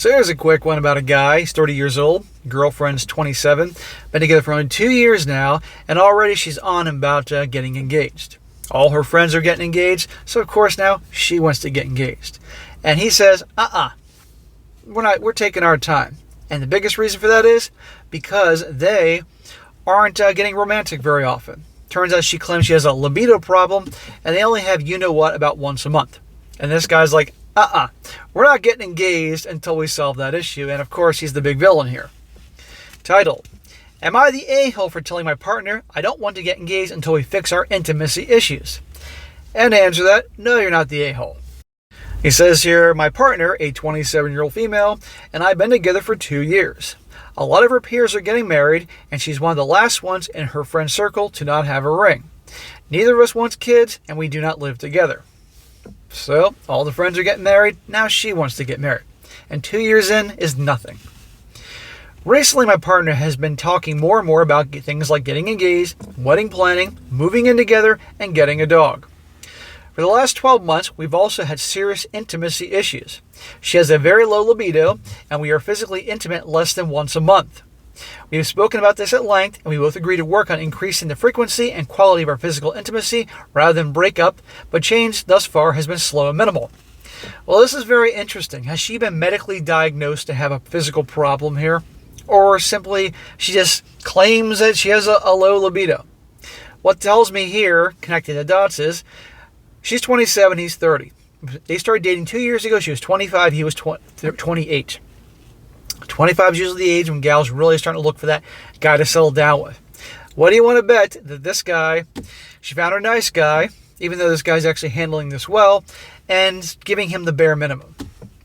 So here's a quick one about a guy. He's 30 years old. Girlfriend's 27. Been together for only 2 years now, and already she's on about getting engaged. All her friends are getting engaged, so of course now she wants to get engaged. And he says, we're taking our time. And the biggest reason for that is because they aren't getting romantic very often. Turns out she claims she has a libido problem, and they only have you-know-what about once a month. And this guy's like, we're not getting engaged until we solve that issue. And of course, he's the big villain here. Title: Am I the a-hole for telling my partner I don't want to get engaged until we fix our intimacy issues? And to answer that, no, you're not the a-hole. He says here, my partner, a 27-year-old female, and I've been together for 2 years. A lot of her peers are getting married, and she's one of the last ones in her friend circle to not have a ring. Neither of us wants kids, and we do not live together. So, all the friends are getting married, now she wants to get married. And 2 years in is nothing. Recently, my partner has been talking more and more about things like getting engaged, wedding planning, moving in together, and getting a dog. For the last 12 months, we've also had serious intimacy issues. She has a very low libido, and we are physically intimate less than once a month. We have spoken about this at length, and we both agree to work on increasing the frequency and quality of our physical intimacy rather than breakup, but change thus far has been slow and minimal. Well, this is very interesting. Has she been medically diagnosed to have a physical problem here? Or simply she just claims that she has a low libido? What tells me here, connecting the dots, is she's 27, he's 30. They started dating 2 years ago. She was 25, he was 28. 25 is usually the age when gals really starting to look for that guy to settle down with. What do you want to bet that this guy, she found her nice guy, even though this guy's actually handling this well, and giving him the bare minimum.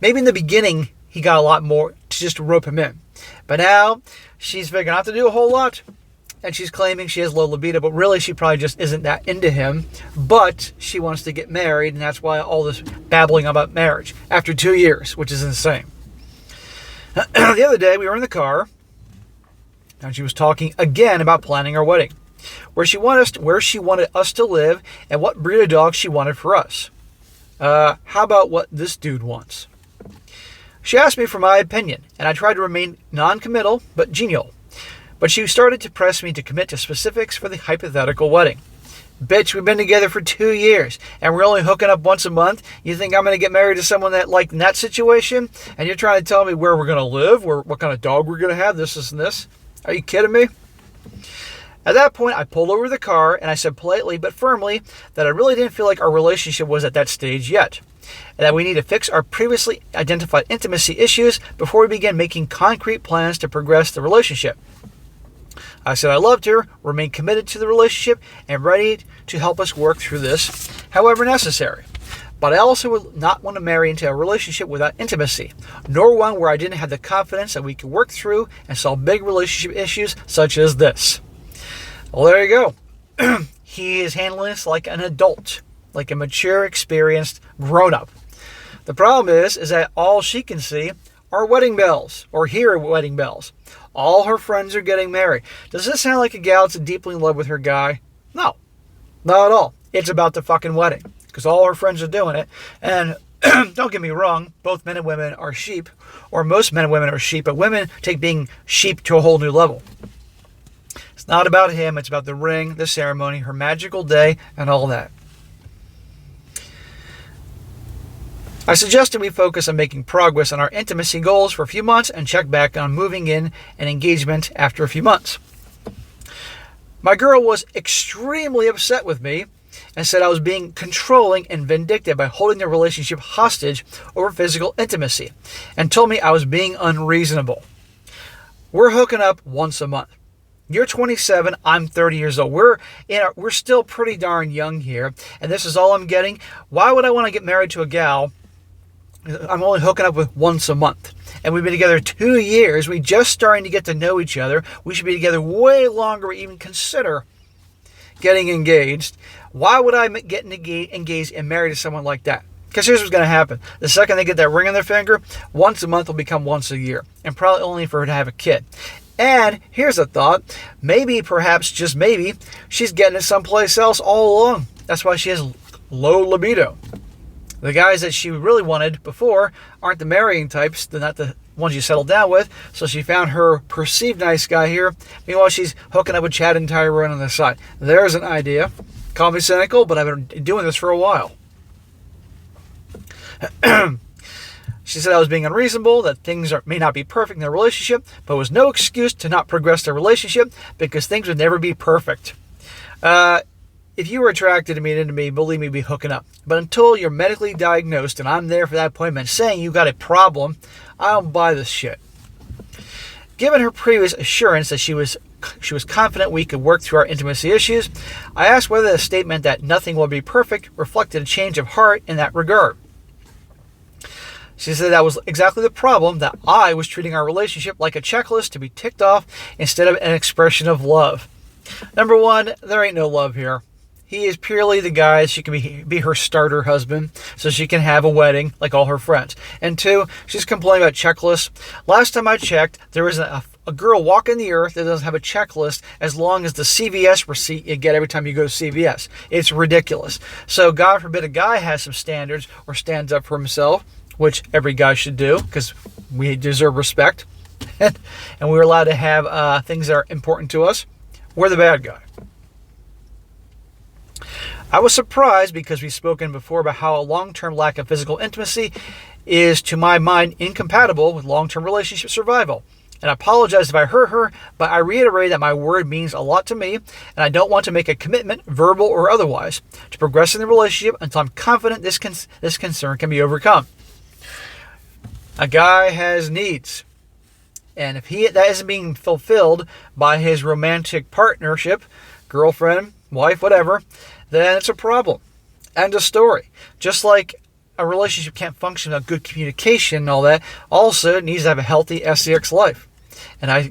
Maybe in the beginning, he got a lot more to just rope him in. But now, she's figuring out to do a whole lot, and she's claiming she has low libido, but really she probably just isn't that into him, but she wants to get married, and that's why all this babbling about marriage after 2 years, which is insane. The other day, we were in the car, and she was talking again about planning our wedding, where she wanted us to live, and what breed of dog she wanted for us. How about what this dude wants? She asked me for my opinion, and I tried to remain non-committal, but genial. But she started to press me to commit to specifics for the hypothetical wedding. Bitch, we've been together for 2 years, and we're only hooking up once a month. You think I'm going to get married to someone that like in that situation? And you're trying to tell me where we're going to live, what kind of dog we're going to have, this and this? Are you kidding me? At that point, I pulled over the car, and I said politely but firmly that I really didn't feel like our relationship was at that stage yet, and that we need to fix our previously identified intimacy issues before we begin making concrete plans to progress the relationship. I said I loved her, remained committed to the relationship, and ready to help us work through this, however necessary. But I also would not want to marry into a relationship without intimacy, nor one where I didn't have the confidence that we could work through and solve big relationship issues such as this. Well, there you go. He is handling this like an adult, like a mature, experienced grown-up. The problem is that all she can see are wedding bells, or hear wedding bells. All her friends are getting married. Does this sound like a gal that's deeply in love with her guy? No, not at all. It's about the fucking wedding, because all her friends are doing it. And don't get me wrong, both men and women are sheep, or most men and women are sheep, but women take being sheep to a whole new level. It's not about him, it's about the ring, the ceremony, her magical day, and all that. I suggested we focus on making progress on our intimacy goals for a few months and check back on moving in and engagement after a few months. My girl was extremely upset with me and said I was being controlling and vindictive by holding the relationship hostage over physical intimacy, and told me I was being unreasonable. We're hooking up once a month. You're 27, I'm 30 years old. We're still pretty darn young here, and this is all I'm getting. Why would I want to get married to a gal I'm only hooking up with once a month? And we've been together 2 years. We just starting to get to know each other. We should be together way longer to even consider getting engaged. Why would I get engaged and married to someone like that? Because here's what's going to happen. The second they get that ring on their finger, once a month will become once a year. And probably only for her to have a kid. And here's a thought. Maybe, perhaps, just maybe, she's getting it someplace else all along. That's why she has low libido. The guys that she really wanted before aren't the marrying types. They're not the ones you settle down with. So she found her perceived nice guy here. Meanwhile, she's hooking up with Chad and Tyrone on the side. There's an idea. Call me cynical, but I've been doing this for a while. She said I was being unreasonable, that things may not be perfect in their relationship, but it was no excuse to not progress their relationship because things would never be perfect. If you were attracted to me and into me, believe me, be hooking up. But until you're medically diagnosed and I'm there for that appointment saying you got a problem, I don't buy this shit. Given her previous assurance that she was confident we could work through our intimacy issues, I asked whether the statement that nothing will be perfect reflected a change of heart in that regard. She said that was exactly the problem, that I was treating our relationship like a checklist to be ticked off instead of an expression of love. Number one, there ain't no love here. He is purely the guy. She can be her starter husband so she can have a wedding like all her friends. And two, she's complaining about checklists. Last time I checked, there is a girl walking the earth that doesn't have a checklist as long as the CVS receipt you get every time you go to CVS. It's ridiculous. So God forbid a guy has some standards or stands up for himself, which every guy should do because we deserve respect. And we're allowed to have things that are important to us. We're the bad guy. I was surprised because we've spoken before about how a long-term lack of physical intimacy is, to my mind, incompatible with long-term relationship survival. And I apologize if I hurt her, but I reiterate that my word means a lot to me, and I don't want to make a commitment, verbal or otherwise, to progress in the relationship until I'm confident this concern can be overcome. A guy has needs. And if that isn't being fulfilled by his romantic partnership, girlfriend, wife, whatever, then it's a problem. End of story. Just like a relationship can't function without good communication and all that, also it needs to have a healthy sex life. And I'm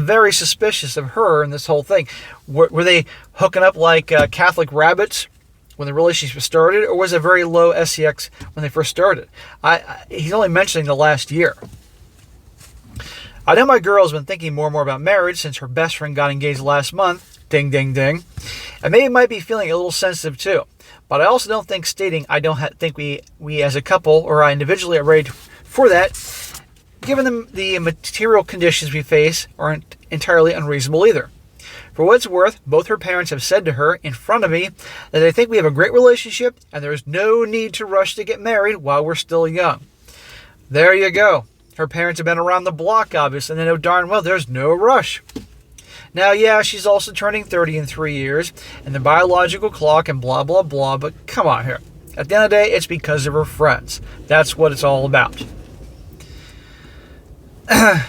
very suspicious of her and this whole thing. Were they hooking up like Catholic rabbits when the relationship started, or was it very low sex when they first started? He's only mentioning the last year. I know my girl's been thinking more and more about marriage since her best friend got engaged last month. Ding, ding, ding. And maybe might be feeling a little sensitive too. But I also don't think stating I don't think we as a couple or I individually are ready for that, given the material conditions we face, aren't entirely unreasonable either. For what it's worth, both her parents have said to her in front of me that they think we have a great relationship and there's no need to rush to get married while we're still young. There you go. Her parents have been around the block, obviously, and they know darn well there's no rush. Now, yeah, she's also turning 30 in 3 years, and the biological clock and blah, blah, blah, but come on here. At the end of the day, it's because of her friends. That's what it's all about. I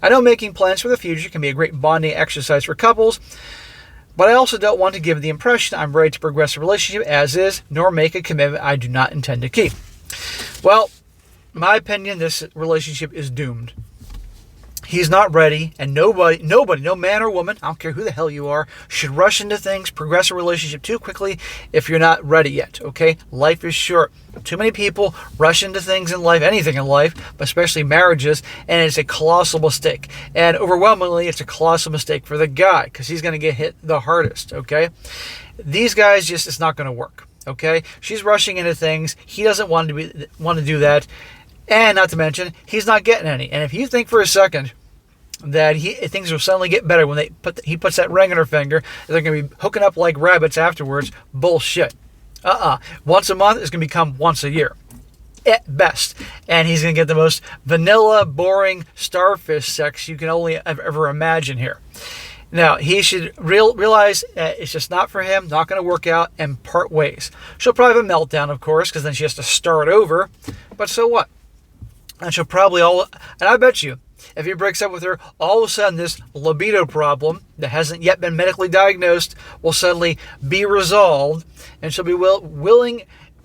know making plans for the future can be a great bonding exercise for couples, but I also don't want to give the impression I'm ready to progress a relationship as is, nor make a commitment I do not intend to keep. Well, in my opinion, this relationship is doomed. He's not ready, and nobody, no man or woman, I don't care who the hell you are, should rush into things, progress a relationship too quickly if you're not ready yet, okay? Life is short. Too many people rush into things in life, anything in life, but especially marriages, and it's a colossal mistake. And overwhelmingly, it's a colossal mistake for the guy, because he's going to get hit the hardest, okay? These guys, it's not going to work, okay? She's rushing into things. He doesn't want to do that. And not to mention, he's not getting any. And if you think for a second that things will suddenly get better when he puts that ring on her finger, they're going to be hooking up like rabbits afterwards, bullshit. Once a month is going to become once a year, at best. And he's going to get the most vanilla, boring starfish sex you can only ever imagine here. Now, he should realize that it's just not for him, not going to work out, and part ways. She'll probably have a meltdown, of course, because then she has to start over. But so what? And she'll probably and I bet you, if he breaks up with her, all of a sudden this libido problem that hasn't yet been medically diagnosed will suddenly be resolved, and she'll be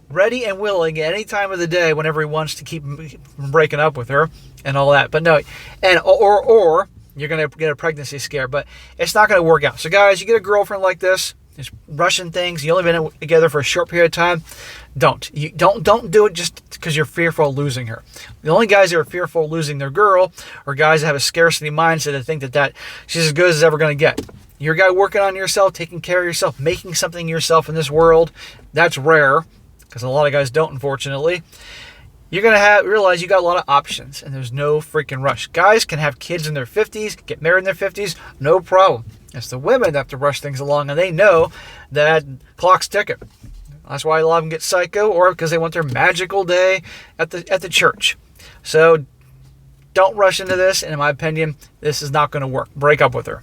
ready and willing at any time of the day whenever he wants to keep breaking up with her and all that. But no, or you're going to get a pregnancy scare, but it's not going to work out. So guys, you get a girlfriend like this, just rushing things, you only been together for a short period of time, don't do it just because you're fearful of losing her. The only guys that are fearful of losing their girl are guys that have a scarcity mindset that think that she's as good as ever going to get. You're a guy working on yourself, taking care of yourself, making something yourself in this world. That's rare, because a lot of guys don't, unfortunately. You're going to realize you got a lot of options, and there's no freaking rush. Guys can have kids in their 50s, get married in their 50s, no problem. It's the women that have to rush things along, and they know that clock's ticking. That's why a lot of them get psycho, or because they want their magical day at the church. So don't rush into this, and in my opinion, this is not going to work. Break up with her.